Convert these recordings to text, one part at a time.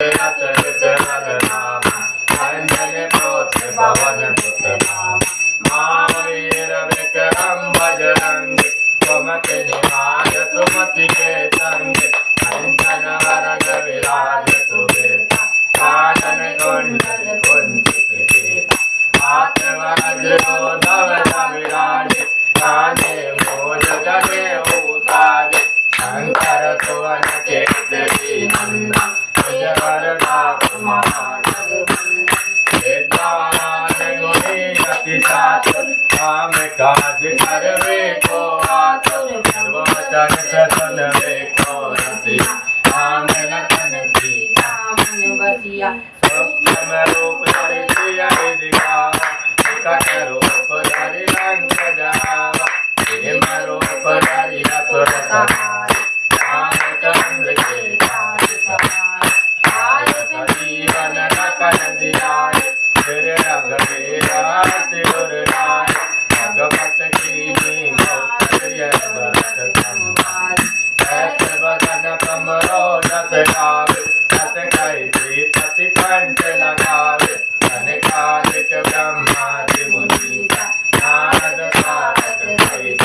नाम अंजन पुत्र पवन सुत नाम महावीर विक्रम बजरंगी सुमति निवार सुमति के संग कंचन वरद विराज सुबेसा कानन कुंडल कुंचित केसा हाथ वज्र धवल विराज काने मोज जनेऊ साज शंकर सुवन केसरी नंदन जगन्नाथ काम काज करवे को आतुर सर्ववचन सुनवे को रसिया राम लखन सीता मन बसिया सूक्ष्म रूप धरि सिया दिखावा विकट रूप धरि लंक जरावा हेम रूप धरि असुर संहार रामचंद्र के काज सवार जीवन लखन दियाय फिर रघुवीरा तिरुर राय भगवत की मौर्य भरत संभाल ऐस बदन कमरो जस गावे सत कई पति कंठ लगावे अनेकालिक ब्रह्मादि मुनीसा नारद सारद सहित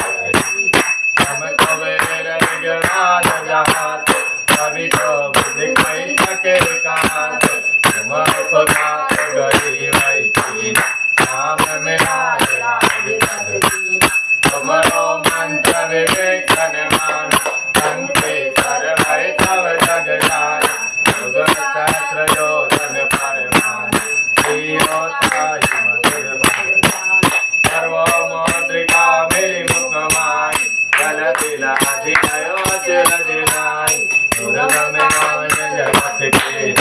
हम कुबेर निगनाद जहात कवि को बुद्धि कई सके कात तुम उपगात गरी वैतीन नाम मिलाय राज सददीन तुमरो मंत्र विवेकन मान संके सर्वै तव जग जान सुगम सहस्र योजन परमान श्रीरोताय मधुर भगवान सर्वो मोद्रिका मिलि मुख माय जल दिलाधि भयो चिर दिनाय दुर्गम नाम जगत के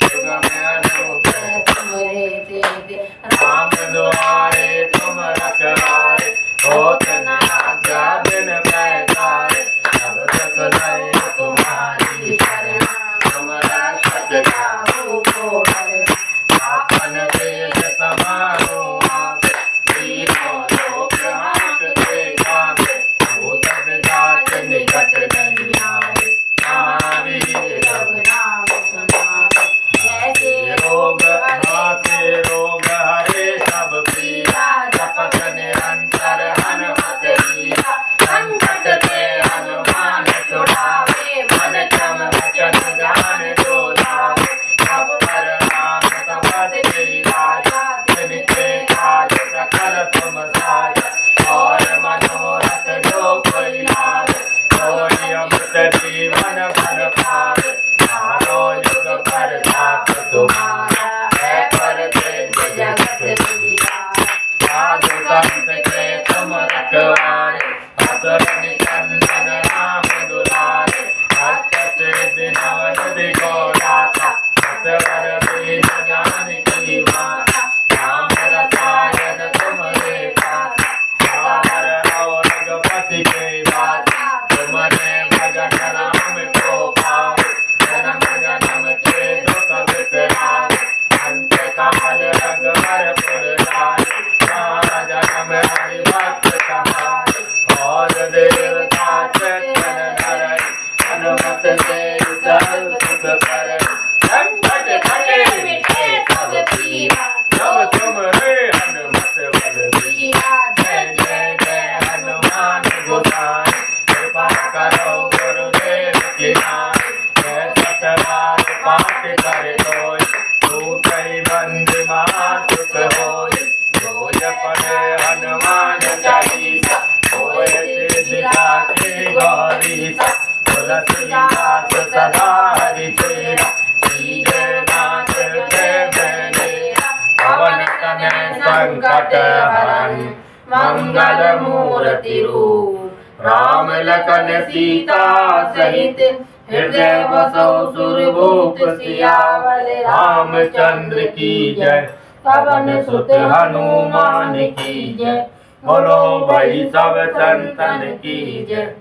सुगम अनूप तुमरे दे राम द्वारे तुम रखवारे होत न आज्ञा बिन पैसारे सब सकल तुम्हारी शरण तुम रक्षक काहू को डरे आपन तेज समारो आप तीनों लोक हांकते कांपे भूत पिशाच निकट नहीं आए महावीर जब नाम सुनावे जैसे रोग नासे रोग हरे सब पीरा जपत निरंतर हनुमत वीरा संकट ते हनुमान छुड़ावे मन क्रम वचन ध्यान जो लावे सब पर नाम तपस्वी राजा तिनके काज सकल तुम साजा और मनोरथ जो कोई लावे सोई अमृत जीवन फल पावे मानो युग पर ताप तुम्हारा है पर जगत विदिता साधु संत के तुम रखवारे असुर निकंदन राम दुलारे भक्त सिद्धि नवनिधि को दाता असवर बीज ज्ञान की माता राम रसायन तुमरे पासा रावर और रघुपति के दाता तुमने भजन राम को पावे जन्म जन्म के दुख बिसरावे अंत काल रघुवर पुर जाए जन्म हरि भक्त कहाए और देवता चक्र धरे हनुमत से सर्व सुख करे संकट कटे मिटे सब पीरा जब तुम रे हनुमत बलबीरा जय जय जय हनुमान गोसाई कृपा करो गुरुदेव की नाई जय सतबार पाठ कर कोई टूटई बंद महासुख होय जो जपने हनुमान चालीसा होय सिद्धि साखी गौरीसा तुलसीदास सदा हरि चेरा कीजे नाथ जय बनेरा पवन तनय संकट हरण मंगल मूर्ति रूप राम लखन सीता सहित हृदय बसो सुरभूप सियावर रामचंद्र की जय पवन सुत हनुमान की जय बोलो भाई सब संतन की जय।